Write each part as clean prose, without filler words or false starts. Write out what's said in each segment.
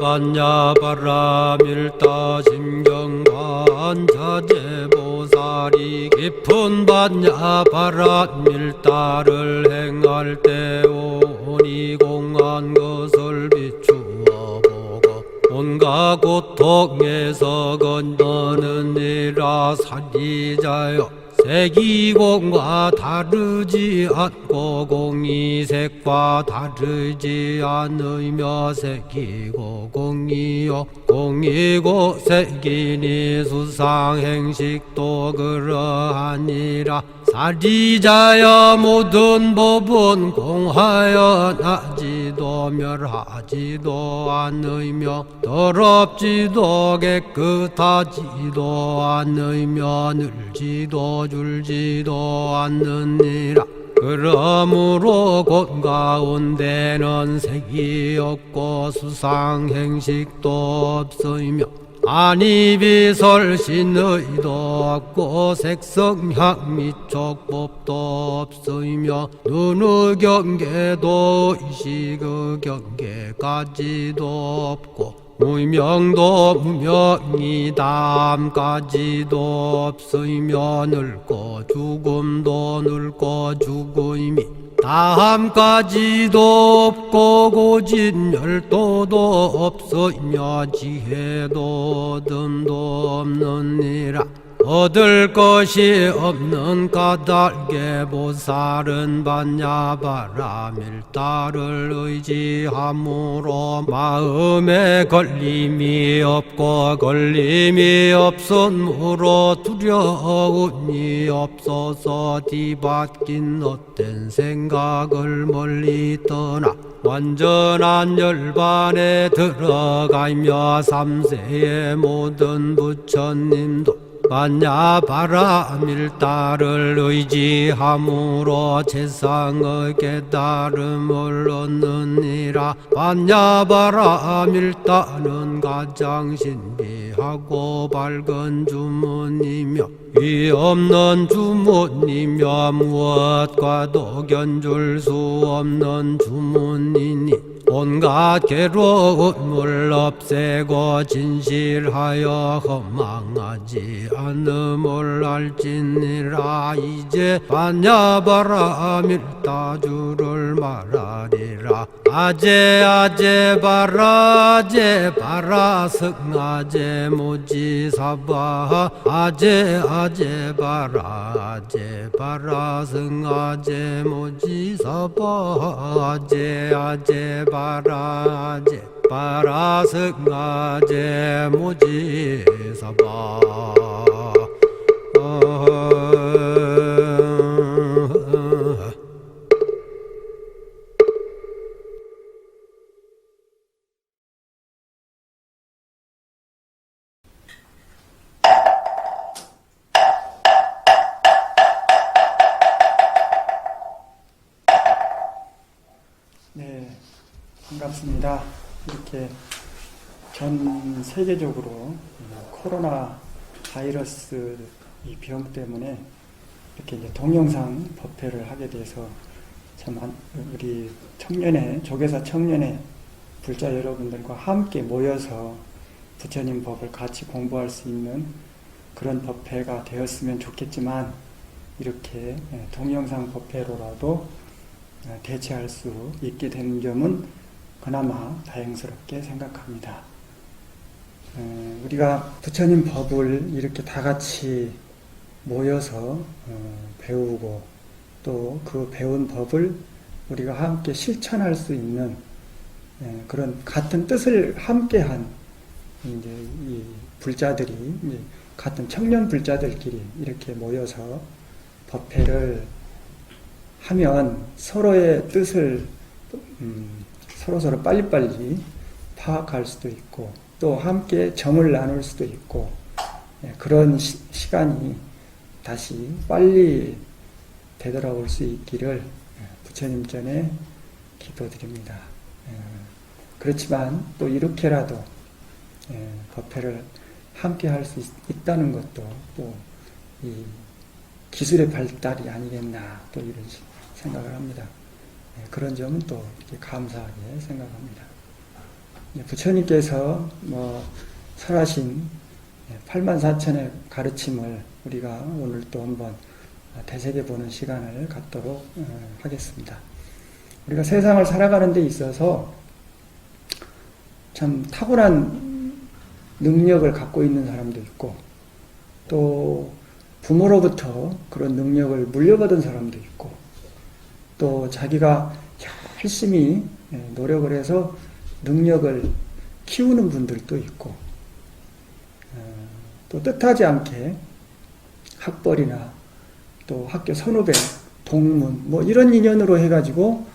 반야바라밀다 심경반자재보살이 깊은 반야바라밀다를 행할 때 오니 공한 것을 비추어 보고 온갖 고통에서 건너느니라. 사리자여, 색이공과 다르지 않고 공이색과 다르지 않으며 색이고 공이요 공이고 색이니 수상행식도 그러하니라. 사리자여, 모든 법은 공하여 나지도 멸하지도 않으며 더럽지도 깨끗하지도 않으며 늘지도 줄지도 않느니라. 그러므로 곧 가운데는 색이 없고 수상행식도 없으며 안이비설신의도 없고 색성향미촉법도 없으며 눈의 경계도 의식의 경계까지도 없고 무명도 무명이 다함까지도 없으며 늙고 죽음도 늙고 죽음이 다함까지도 없고 고진열도도 없으며 지혜도 얻음도 없느니라. 얻을 것이 없는 까닭에 보살은 반야바라밀다를 의지함으로 마음에 걸림이 없고 걸림이 없으므로 두려움이 없어서 뒤바뀐 헛된 생각을 멀리 떠나 완전한 열반에 들어가며 삼세의 모든 부처님도 반야바라밀다를 의지함으로 세상의 깨달음을 얻느니라. 반야바라밀다는 가장 신비하고 밝은 주문이며 위없는 주문이며 무엇과도 견줄 수 없는 주문이니 온갖 괴로움을 없애고 진실하여 허망하지 않음을 알지니라. 이제 반야바라밀다주를 말하리라. 아제 아제 바라 아제 바라 승아제 모지사바 아제 아제 바라 아제 바라 승아제 모지사바 아제 아제 바라 아제 바라 승아제 모지사바. 네, 반갑습니다. 이렇게 전 세계적으로 코로나 바이러스 이 병 때문에 이렇게 이제 동영상 법회를 하게 돼서 참 우리 청년회, 조계사 청년회 불자 여러분들과 함께 모여서 부처님 법을 같이 공부할 수 있는 그런 법회가 되었으면 좋겠지만 이렇게 동영상 법회로라도 대체할 수 있게 되는 점은 그나마 다행스럽게 생각합니다. 우리가 부처님 법을 이렇게 다 같이 모여서 배우고 또 그 배운 법을 우리가 함께 실천할 수 있는 그런 같은 뜻을 함께한 이제 이 불자들이 이제 같은 청년 불자들끼리 이렇게 모여서 법회를 하면 서로의 뜻을 서로 빨리빨리 파악할 수도 있고 또 함께 정을 나눌 수도 있고 그런 시간이 다시 빨리 되돌아올 수 있기를 부처님 전에 기도드립니다. 그렇지만 또 이렇게라도 법회를 함께 할 수 있다는 것도 또 이 기술의 발달이 아니겠나 또 이런 생각을 합니다. 그런 점은 또 이렇게 감사하게 생각합니다. 부처님께서 설하신 84,000의 가르침을 우리가 오늘 또 한번 되새겨보는 시간을 갖도록 하겠습니다. 우리가 세상을 살아가는 데 있어서 참 탁월한 능력을 갖고 있는 사람도 있고, 또 부모로부터 그런 능력을 물려받은 사람도 있고, 또 자기가 열심히 노력을 해서 능력을 키우는 분들도 있고, 또 뜻하지 않게 학벌이나 또 학교 선후배, 동문 이런 인연으로 해가지고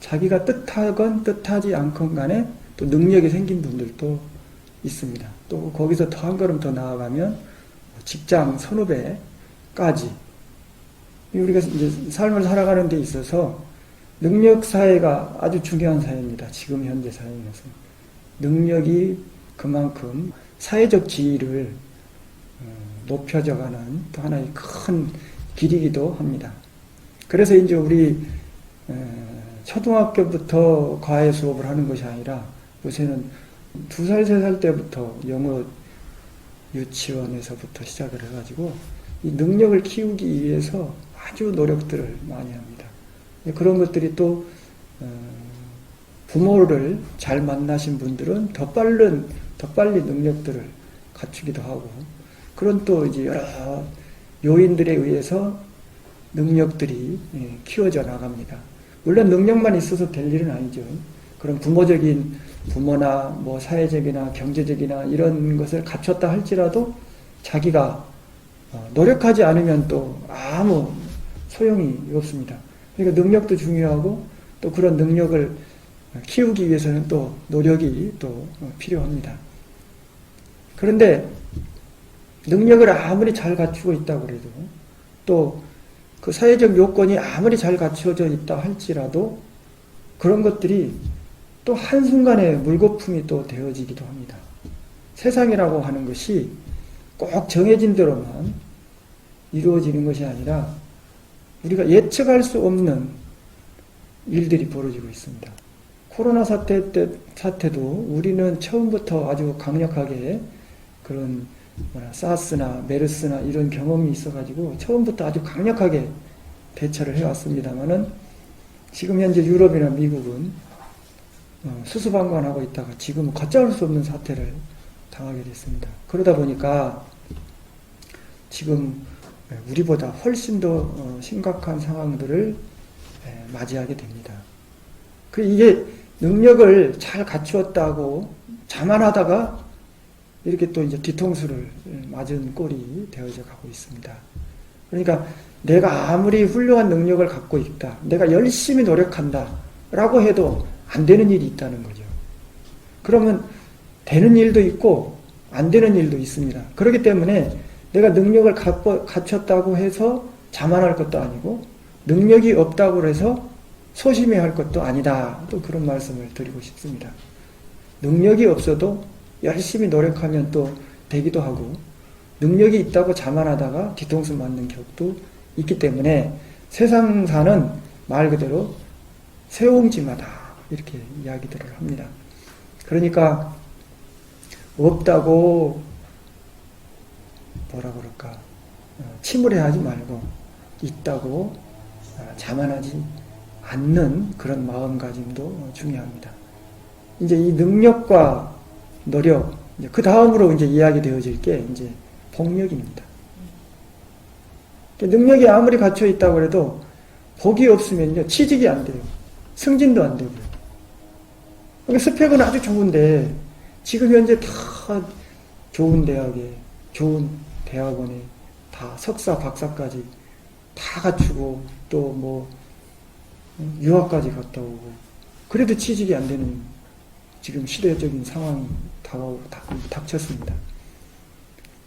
자기가 뜻하건 뜻하지 않건 간에 또 능력이 생긴 분들도 있습니다. 또 거기서 더 한 걸음 더 나아가면 직장 선후배까지, 우리가 이제 삶을 살아가는 데 있어서 능력 사회가 아주 중요한 사회입니다. 지금 현재 사회에서 능력이 그만큼 사회적 지위를 높여져가는 또 하나의 큰 길이기도 합니다. 그래서 이제 우리 초등학교부터 과외 수업을 하는 것이 아니라 요새는 2살, 3살 때부터 영어 유치원에서부터 시작을 해가지고 이 능력을 키우기 위해서 아주 노력들을 많이 합니다. 그런 것들이 또 부모를 잘 만나신 분들은 더 빨리 능력들을 갖추기도 하고, 그런 또 이제 여러 요인들에 의해서 능력들이 키워져 나갑니다. 물론 능력만 있어서 될 일은 아니죠. 그런 부모나 사회적이나 경제적이나 이런 것을 갖췄다 할지라도 자기가 노력하지 않으면 또 아무 소용이 없습니다. 그러니까 능력도 중요하고, 또 그런 능력을 키우기 위해서는 또 노력이 또 필요합니다. 그런데 능력을 아무리 잘 갖추고 있다고 해도, 또 그 사회적 요건이 아무리 잘 갖춰져 있다 할지라도 그런 것들이 또 한순간에 물거품이 또 되어지기도 합니다. 세상이라고 하는 것이 꼭 정해진 대로만 이루어지는 것이 아니라 우리가 예측할 수 없는 일들이 벌어지고 있습니다. 코로나 사태도 우리는 처음부터 아주 강력하게 그런 사스나 메르스나 이런 경험이 있어가지고 처음부터 아주 강력하게 대처를 해왔습니다만은, 지금 현재 유럽이나 미국은 수수방관하고 있다가 지금은 걷잡을 수 없는 사태를 당하게 됐습니다. 그러다 보니까 지금 우리보다 훨씬 더 심각한 상황들을 맞이하게 됩니다. 이게 능력을 잘 갖추었다고 자만하다가 이렇게 또 이제 뒤통수를 맞은 꼴이 되어져 가고 있습니다. 그러니까 내가 아무리 훌륭한 능력을 갖고 있다, 내가 열심히 노력한다 라고 해도 안 되는 일이 있다는 거죠. 그러면 되는 일도 있고 안 되는 일도 있습니다. 그렇기 때문에 내가 능력을 갖췄다고 해서 자만할 것도 아니고, 능력이 없다고 해서 소심해야 할 것도 아니다. 또 그런 말씀을 드리고 싶습니다. 능력이 없어도 열심히 노력하면 또 되기도 하고, 능력이 있다고 자만하다가 뒤통수 맞는 격도 있기 때문에 세상사는 말 그대로 세옹지마다 이렇게 이야기들을 합니다. 그러니까 없다고 침울해하지 말고 있다고 자만하지 않는 그런 마음가짐도 중요합니다. 이제 이 능력과 노력, 그 다음으로 이제 이야기되어질 게 이제 복력입니다. 능력이 아무리 갖춰 있다고 해도 복이 없으면요, 취직이 안 돼요. 승진도 안 되고요. 그러니까 스펙은 아주 좋은데, 지금 현재 다 좋은 대학에, 좋은 대학원에 다 석사, 박사까지 다 갖추고, 또 유학까지 갔다 오고, 그래도 취직이 안 되는 지금 시대적인 상황이 닥쳤습니다.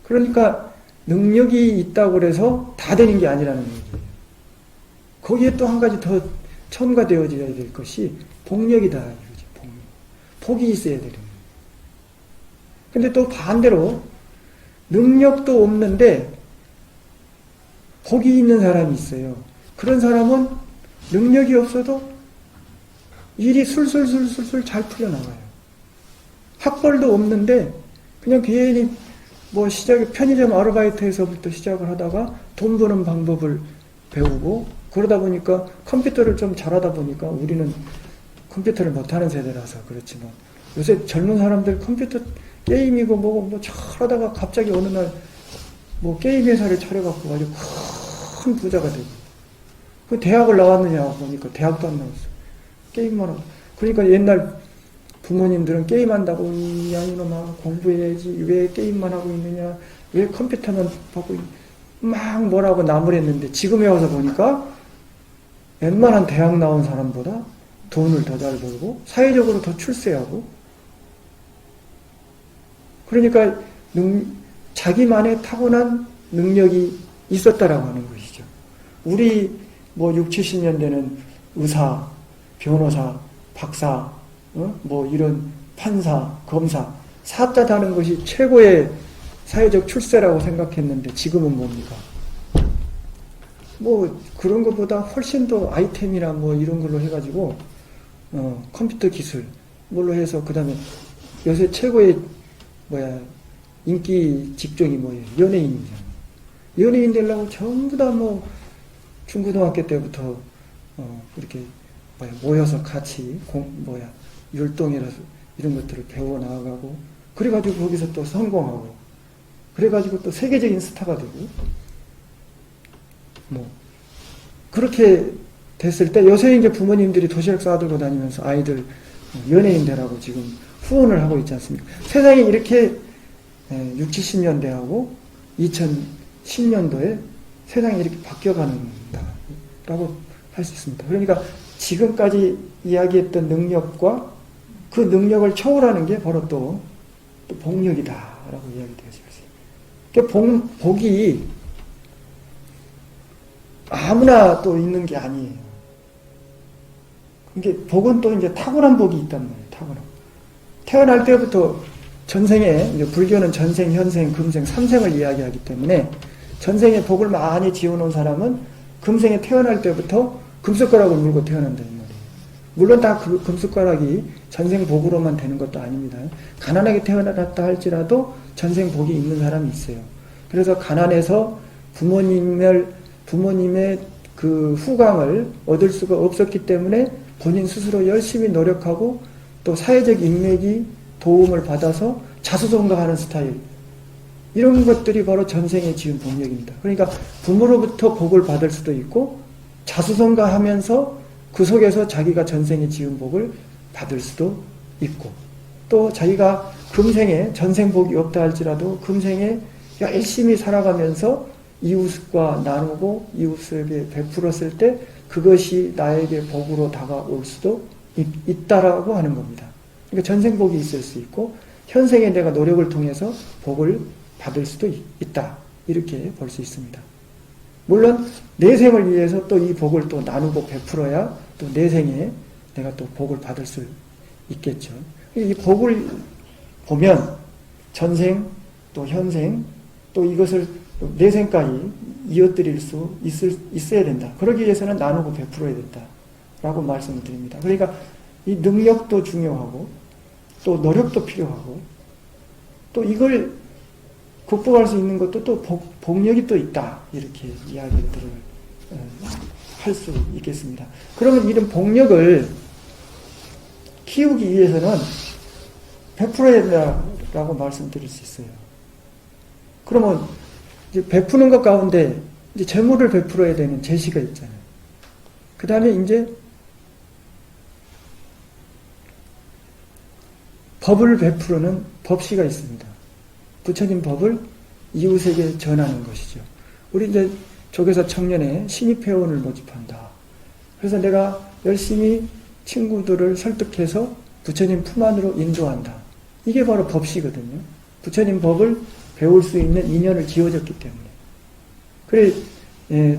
그러니까 능력이 있다고 해서 다 되는 게 아니라는 얘기예요. 거기에 또 한 가지 더 첨가되어져야 될 것이 복력이다 이거죠. 복이 있어야 되는 거예요. 근데 또 반대로 능력도 없는데 복이 있는 사람이 있어요. 그런 사람은 능력이 없어도 일이 술술술술술 잘 풀려나가요. 학벌도 없는데 그냥 괜히 뭐 시작에 편의점 아르바이트에서부터 시작을 하다가 돈 버는 방법을 배우고 그러다 보니까 컴퓨터를 좀 잘하다 보니까 우리는 컴퓨터를 못하는 세대라서 그렇지 뭐 요새 젊은 사람들 컴퓨터 게임이고 뭐고 뭐 잘하다가 갑자기 어느 날 뭐 게임 회사를 차려갖고 아주 큰 부자가 되고 그 대학을 나왔느냐 보니까 대학도 안 나왔어. 게임만 하고. 그러니까 옛날 부모님들은 게임한다고 야 이놈아 공부해야지 왜 게임만 하고 있느냐 왜 컴퓨터만 보고 막 뭐라고 나무랬는데 지금에 와서 보니까 웬만한 대학 나온 사람보다 돈을 더 잘 벌고 사회적으로 더 출세하고 그러니까 자기만의 타고난 능력이 있었다라고 하는 것이죠. 우리 뭐 60, 70년대는 의사, 변호사, 박사, 뭐 이런 판사, 검사, 사자 다는 것이 최고의 사회적 출세라고 생각했는데 지금은 뭡니까? 뭐 그런 것보다 훨씬 더 아이템이나 뭐 이런 걸로 해가지고 컴퓨터 기술 뭘로 해서 그 다음에 요새 최고의 인기 직종이 뭐예요? 연예인이잖아요. 연예인 되려고 전부 다 뭐 중고등학교 때부터 그렇게 모여서 같이 율동이라서 이런 것들을 배워 나가고 그래가지고 거기서 또 성공하고 그래가지고 또 세계적인 스타가 되고 뭐 그렇게 됐을 때 요새 이제 부모님들이 도시락 싸들고 다니면서 아이들 연예인 되라고 지금 후원을 하고 있지 않습니까? 세상이 이렇게 60, 70년대하고 2010년도에 세상이 이렇게 바뀌어가는다라고 할 수 있습니다. 그러니까 지금까지 이야기했던 능력과 그 능력을 초월하는 게 바로 또 복력이다라고 이야기되어집니다. 그러니까 복이 아무나 또 있는 게 아니에요. 그러니까 복은 또 이제 타고난 복이 있단 말이에요. 타고난. 태어날 때부터 전생에 이제 불교는 전생, 현생, 금생, 삼생을 이야기하기 때문에 전생에 복을 많이 지어놓은 사람은 금생에 태어날 때부터 금숟가락을 물고 태어난다 이 말이에요. 물론 다 그 금숟가락이 전생 복으로만 되는 것도 아닙니다. 가난하게 태어났다 할지라도 전생 복이 있는 사람이 있어요. 그래서 가난해서 부모님의 그 후광을 얻을 수가 없었기 때문에 본인 스스로 열심히 노력하고 또 사회적 인맥이 도움을 받아서 자수성가하는 스타일 이런 것들이 바로 전생에 지은 복력입니다. 그러니까 부모로부터 복을 받을 수도 있고 자수성가하면서 그 속에서 자기가 전생에 지은 복을 받을 수도 있고 또 자기가 금생에 전생 복이 없다 할지라도 금생에 열심히 살아가면서 이웃과 나누고 이웃에게 베풀었을 때 그것이 나에게 복으로 다가올 수도 있다라고 하는 겁니다. 그러니까 전생 복이 있을 수 있고 현생에 내가 노력을 통해서 복을 받을 수도 있다. 이렇게 볼 수 있습니다. 물론 내생을 위해서 또 이 복을 또 나누고 베풀어야 또 내생에 내가 또 복을 받을 수 있겠죠. 이 복을 보면 전생 또 현생 또 이것을 내생까지 이어드릴 수 있어야 된다. 그러기 위해서는 나누고 베풀어야 된다라고 말씀을 드립니다. 그러니까 이 능력도 중요하고 또 노력도 필요하고 또 이걸 극복할 수 있는 것도 또 복력이 또 있다. 이렇게 이야기들을 할 수 있겠습니다. 그러면 이런 복력을 키우기 위해서는 베풀어야 된다라고 말씀드릴 수 있어요. 그러면 이제 베푸는 것 가운데 이제 재물을 베풀어야 되는 제시가 있잖아요. 그 다음에 이제 법을 베푸는 법시가 있습니다. 부처님 법을 이웃에게 전하는 것이죠. 우리 이제 조계사 청년에 신입회원을 모집한다. 그래서 내가 열심히 친구들을 설득해서 부처님 품 안으로 인도한다. 이게 바로 법시거든요. 부처님 법을 배울 수 있는 인연을 지어줬기 때문에. 그래,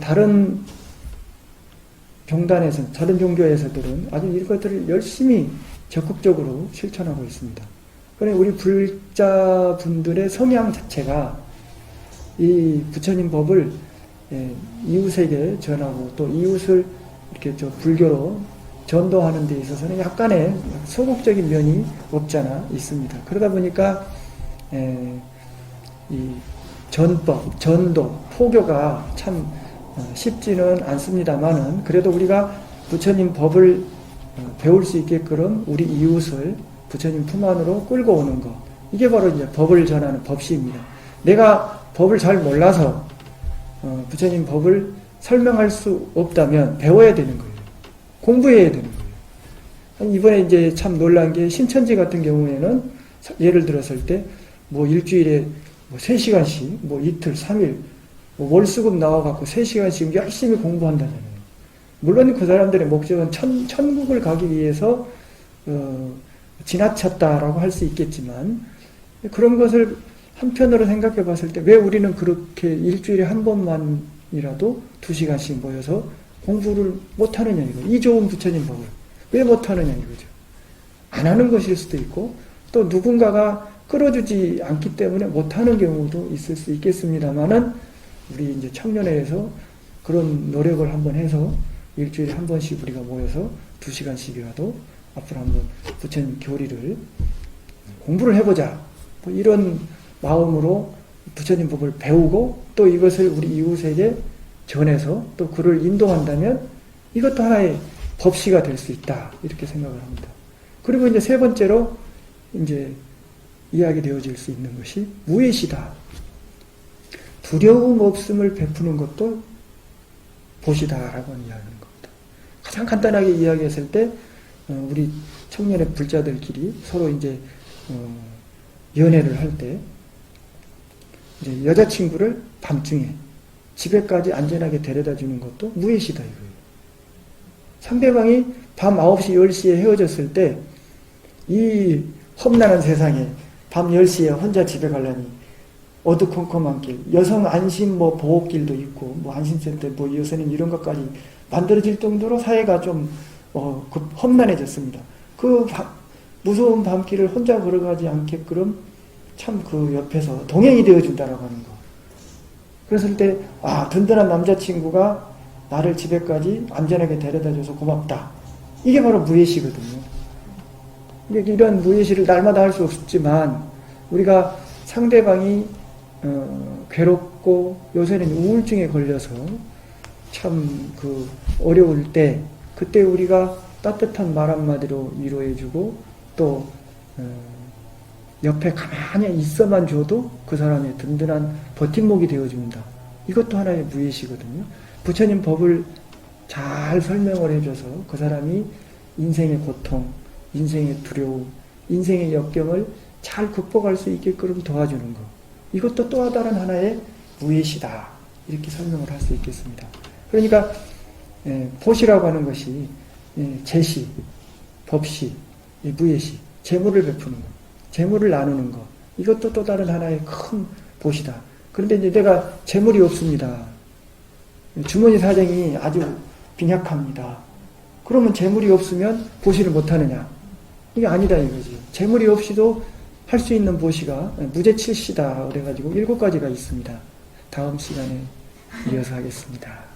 다른 종단에서, 다른 종교에서들은 아주 이것들을 열심히 적극적으로 실천하고 있습니다. 그래, 우리 불자분들의 성향 자체가 이 부처님 법을 이웃에게 전하고 또 이웃을 이렇게 불교로 전도하는 데 있어서는 약간의 소극적인 면이 없잖아 있습니다. 그러다 보니까 이 전법, 전도, 포교가 참 쉽지는 않습니다만은 그래도 우리가 부처님 법을 배울 수 있게끔 우리 이웃을 부처님 품 안으로 끌고 오는 것, 이게 바로 이제 법을 전하는 법시입니다. 내가 법을 잘 몰라서 부처님 법을 설명할 수 없다면 배워야 되는 거예요. 공부해야 되는 거예요. 이번에 이제 참 놀란 게 신천지 같은 경우에는 예를 들었을 때 뭐 일주일에 뭐 3시간씩, 뭐 이틀, 3일, 뭐 월수급 나와갖고 3시간씩 열심히 공부한다잖아요. 물론 그 사람들의 목적은 천국을 가기 위해서 지나쳤다라고 할 수 있겠지만 그런 것을 한편으로 생각해 봤을 때 왜 우리는 그렇게 일주일에 한 번만이라도 2시간씩 모여서 공부를 못하느냐 이거. 이 좋은 부처님 법을 왜 못하느냐 이거죠. 안 하는 것일 수도 있고 또 누군가가 끌어주지 않기 때문에 못하는 경우도 있을 수 있겠습니다만은 우리 이제 청년회에서 그런 노력을 한번 해서 일주일에 한 번씩 우리가 모여서 2시간씩이라도 앞으로 한번 부처님 교리를 공부를 해보자. 뭐 이런 마음으로 부처님 법을 배우고 또 이것을 우리 이웃에게 전해서 또 그를 인도한다면 이것도 하나의 법시가 될 수 있다. 이렇게 생각을 합니다. 그리고 이제 세 번째로 이제 이야기 되어질 수 있는 것이 무예시다. 두려움 없음을 베푸는 것도 보시다라고 이야기하는 겁니다. 가장 간단하게 이야기했을 때 우리 청년의 불자들끼리 서로 이제 연애를 할 때 이제 여자친구를 밤중에 집에까지 안전하게 데려다 주는 것도 무예시다 이거예요. 상대방이 밤 9시, 10시에 헤어졌을 때 이 험난한 세상에 밤 10시에 혼자 집에 가려니 어두컴컴한 길, 여성 안심 뭐 보호길도 있고 뭐 안심센터 뭐 요새는 이런 것까지 만들어질 정도로 사회가 좀 험난해졌습니다. 그 무서운 밤길을 혼자 걸어가지 않게끔 참 그 옆에서 동행이 되어준다라고 하는 거. 그랬을 때 든든한 남자친구가 나를 집에까지 안전하게 데려다줘서 고맙다. 이게 바로 무예시거든요. 이런 무예시를 날마다 할 수 없지만 우리가 상대방이 괴롭고 요새는 우울증에 걸려서 참 그 어려울 때 그때 우리가 따뜻한 말 한마디로 위로해주고 또 옆에 가만히 있어만 줘도 그 사람의 든든한 버팀목이 되어줍니다. 이것도 하나의 무예시거든요. 부처님 법을 잘 설명을 해줘서 그 사람이 인생의 고통, 인생의 두려움, 인생의 역경을 잘 극복할 수 있게끔 도와주는 것. 이것도 또 다른 하나의 무예시다. 이렇게 설명을 할 수 있겠습니다. 그러니까 보시라고 하는 것이 제시, 법시, 무예시, 재물을 베푸는 것, 재물을 나누는 것. 이것도 또 다른 하나의 큰 보시다. 그런데 이제 내가 재물이 없습니다. 주머니 사정이 아주 빈약합니다. 그러면 재물이 없으면 보시를 못하느냐? 이게 아니다 이거지. 재물이 없이도 할 수 있는 보시가 무제칠시다 그래가지고 7가지가 있습니다. 다음 시간에 이어서 하겠습니다.